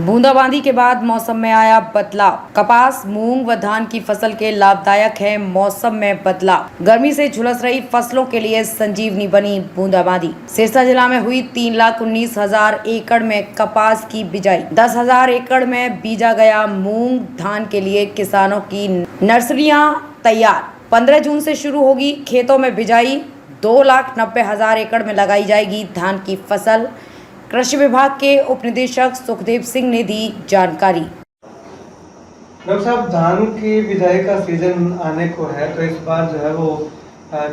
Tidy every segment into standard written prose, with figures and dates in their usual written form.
बूंदाबांदी के बाद मौसम में आया बदलाव। कपास, मूंग व धान की फसल के लाभदायक है मौसम में बदलाव। गर्मी से झुलस रही फसलों के लिए संजीवनी बनी बूंदाबांदी। सिरसा जिला में हुई 3,19,000 एकड़ में कपास की बिजाई। 10,000 एकड़ में बीजा गया मूंग। धान के लिए किसानों की नर्सरियां तैयार। 15 जून से शुरू होगी खेतों में बिजाई। 2,90,000 एकड़ में लगाई जाएगी धान की फसल। कृषि विभाग के उप निदेशक सुखदेव सिंह ने दी जानकारी। डॉक्टर साहब, धान की बिजाई का सीजन आने को है, तो इस बार जो है वो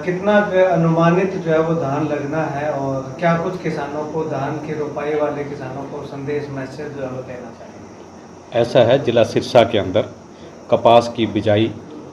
कितना अनुमानित जो है वो धान लगना है, और क्या कुछ किसानों को, धान की रोपाई वाले किसानों को संदेश, मैसेज जो है वो देना चाहिए? ऐसा है, जिला सिरसा के अंदर कपास की बिजाई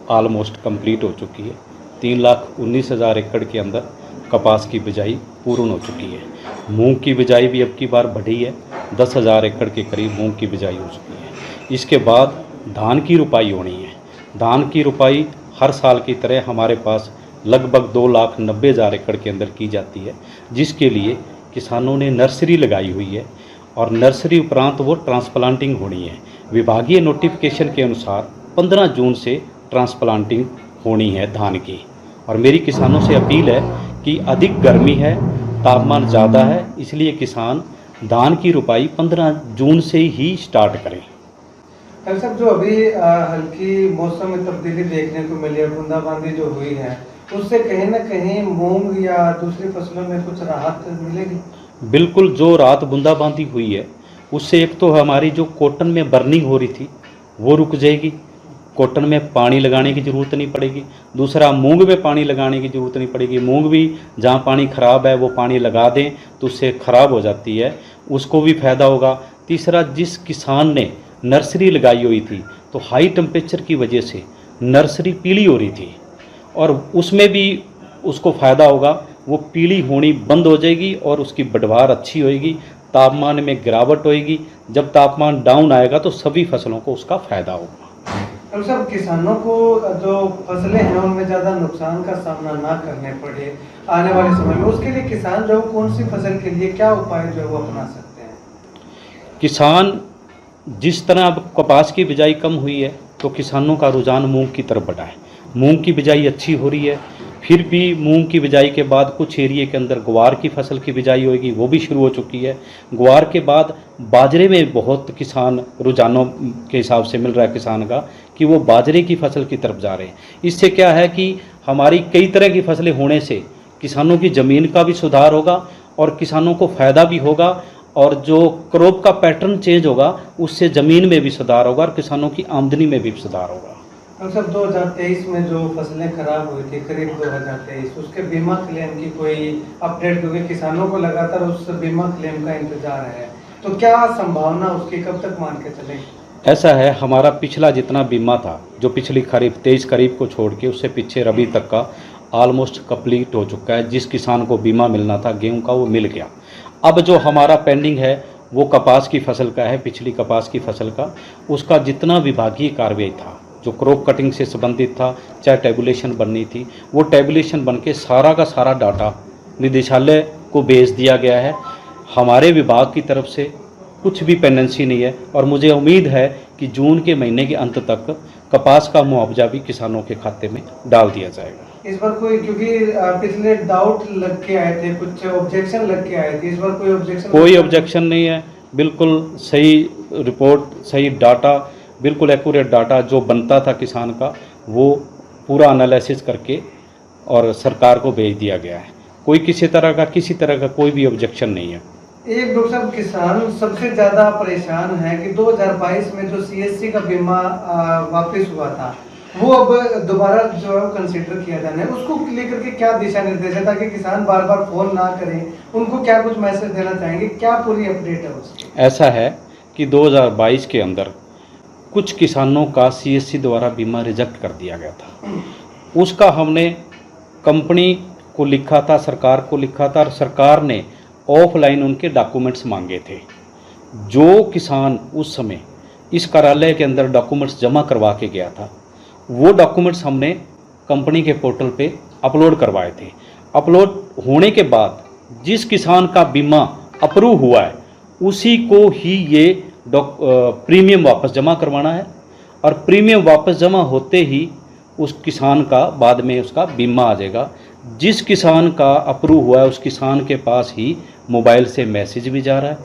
ऑलमोस्ट कंप्लीट हो चुकी है। 3,19,000 एकड़ के अंदर कपास की बिजाई पूर्ण हो चुकी है। मूंग की बिजाई भी अब की बार बढ़ी है। 10,000 एकड़ के करीब मूंग की बिजाई हो चुकी है। इसके बाद धान की रुपाई होनी है। धान की रुपाई हर साल की तरह हमारे पास लगभग 2,90,000 एकड़ के अंदर की जाती है, जिसके लिए किसानों ने नर्सरी लगाई हुई है, और नर्सरी उपरांत वो ट्रांसप्लांटिंग होनी है। विभागीय नोटिफिकेशन के अनुसार 15 जून से ट्रांसप्लांटिंग होनी है धान की। और मेरी किसानों से अपील है कि अधिक गर्मी है, तापमान ज़्यादा है, इसलिए किसान धान की रुपाई 15 जून से ही स्टार्ट करें। डॉक्टर साहब, जो अभी हल्की मौसम में तब्दीली देखने को मिली है, बूंदाबांदी जो हुई है, उससे कहीं ना कहीं मूंग या दूसरी फसलों में कुछ राहत मिलेगी? बिल्कुल, जो रात बूंदाबांदी हुई है उससे एक तो हमारी जो कॉटन में बर्निंग हो रही थी वो रुक जाएगी, कॉटन में पानी लगाने की ज़रूरत नहीं पड़ेगी। दूसरा, मूंग में पानी लगाने की ज़रूरत नहीं पड़ेगी। मूंग भी जहाँ पानी ख़राब है वो पानी लगा दें तो उससे ख़राब हो जाती है, उसको भी फ़ायदा होगा। तीसरा, जिस किसान ने नर्सरी लगाई हुई थी तो हाई टेम्परेचर की वजह से नर्सरी पीली हो रही थी, और उसमें भी उसको फ़ायदा होगा। वो पीली होनी बंद हो जाएगी और उसकी बढ़वार अच्छी होएगी, तापमान में गिरावट होएगी। जब तापमान डाउन आएगा तो सभी फसलों को उसका फ़ायदा होगा। तो सब किसानों को जो फसलें हैं उनमें ज़्यादा नुकसान का सामना ना करने पड़े आने वाले समय में, उसके लिए किसान जो कौन सी फसल के लिए क्या उपाय जो है वो अपना सकते हैं? किसान जिस तरह अब कपास की बिजाई कम हुई है तो किसानों का रुझान मूंग की तरफ बढ़ा है। मूंग की बिजाई अच्छी हो रही है। फिर भी मूंग की बिजाई के बाद कुछ एरिए के अंदर ग्वार की फसल की बिजाई होगी, वो भी शुरू हो चुकी है। ग्वार के बाद बाजरे में बहुत किसान रुझानों के हिसाब से मिल रहा है किसान का कि वो बाजरे की फसल की तरफ जा रहे हैं। इससे क्या है कि हमारी कई तरह की फसलें होने से किसानों की ज़मीन का भी सुधार होगा और किसानों को फ़ायदा भी होगा, और जो क्रॉप का पैटर्न चेंज होगा उससे ज़मीन में भी सुधार होगा और किसानों की आमदनी में भी सुधार होगा। तो सब 2023 में जो फसलें खराब हुई थी करीब 2023, उसके बीमा क्लेम की कोई अपडेट? क्योंकि किसानों को लगातार उस बीमा क्लेम का इंतजार है, तो क्या संभावना उसकी, कब तक मान के चलें? ऐसा है, हमारा पिछला जितना बीमा था, जो पिछली खरीफ 23 खरीफ को छोड़ के उससे पीछे रबी तक का ऑलमोस्ट कंप्लीट हो चुका है। जिस किसान को बीमा मिलना था गेहूं का वो मिल गया। अब जो हमारा पेंडिंग है वो कपास की फसल का है, पिछली कपास की फसल का। उसका जितना विभागीय कार्रवाई था, जो क्रॉप कटिंग से संबंधित था, चाहे टेबुलेशन बननी थी, वो टेबुलेशन बन के सारा का सारा डाटा निदेशालय को भेज दिया गया है। हमारे विभाग की तरफ से कुछ भी पेंडेंसी नहीं है, और मुझे उम्मीद है कि जून के महीने के अंत तक कपास का मुआवजा भी किसानों के खाते में डाल दिया जाएगा। इस बार कोई, क्योंकि पिछले डाउट लग के आए थे, कुछ ऑब्जेक्शन लग के आए थे, इस बार कोई ऑब्जेक्शन? कोई ऑब्जेक्शन नहीं है, बिल्कुल सही रिपोर्ट, सही डाटा, बिल्कुल एक्यूरेट डाटा जो बनता था किसान का वो पूरा एनालिसिस करके और सरकार को भेज दिया गया है। कोई किसी तरह का कोई भी ऑब्जेक्शन नहीं है। एक डॉक्टर साहब, किसान सबसे ज़्यादा परेशान है कि 2022 में जो सीएससी का बीमा वापस हुआ था वो अब दोबारा जो है कंसिडर किया जाना है, उसको लेकर के क्या दिशा निर्देश है ताकि किसान बार बार फोन ना करें? उनको क्या कुछ मैसेज देना चाहेंगे, क्या पूरी अपडेट है उसकी? ऐसा है कि 2022 के अंदर कुछ किसानों का सीएससी द्वारा बीमा रिजेक्ट कर दिया गया था। उसका हमने कंपनी को लिखा था, सरकार को लिखा था, और सरकार ने ऑफलाइन उनके डॉक्यूमेंट्स मांगे थे। जो किसान उस समय इस कार्यालय के अंदर डॉक्यूमेंट्स जमा करवा के गया था, वो डॉक्यूमेंट्स हमने कंपनी के पोर्टल पे अपलोड करवाए थे। अपलोड होने के बाद जिस किसान का बीमा अप्रूव हुआ है उसी को ही ये प्रीमियम वापस जमा करवाना है, और प्रीमियम वापस जमा होते ही उस किसान का बाद में उसका बीमा आ जाएगा। जिस किसान का अप्रूव हुआ है उस किसान के पास ही मोबाइल से मैसेज भी जा रहा है,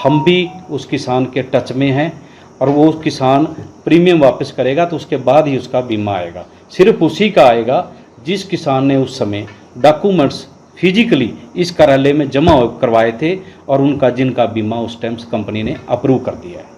हम भी उस किसान के टच में हैं, और वो किसान प्रीमियम वापस करेगा तो उसके बाद ही उसका बीमा आएगा। सिर्फ उसी का आएगा जिस किसान ने उस समय डॉक्यूमेंट्स फिजिकली इस कार्यालय में जमा करवाए थे और उनका जिनका बीमा उस टाइम कंपनी ने अप्रूव कर दिया है।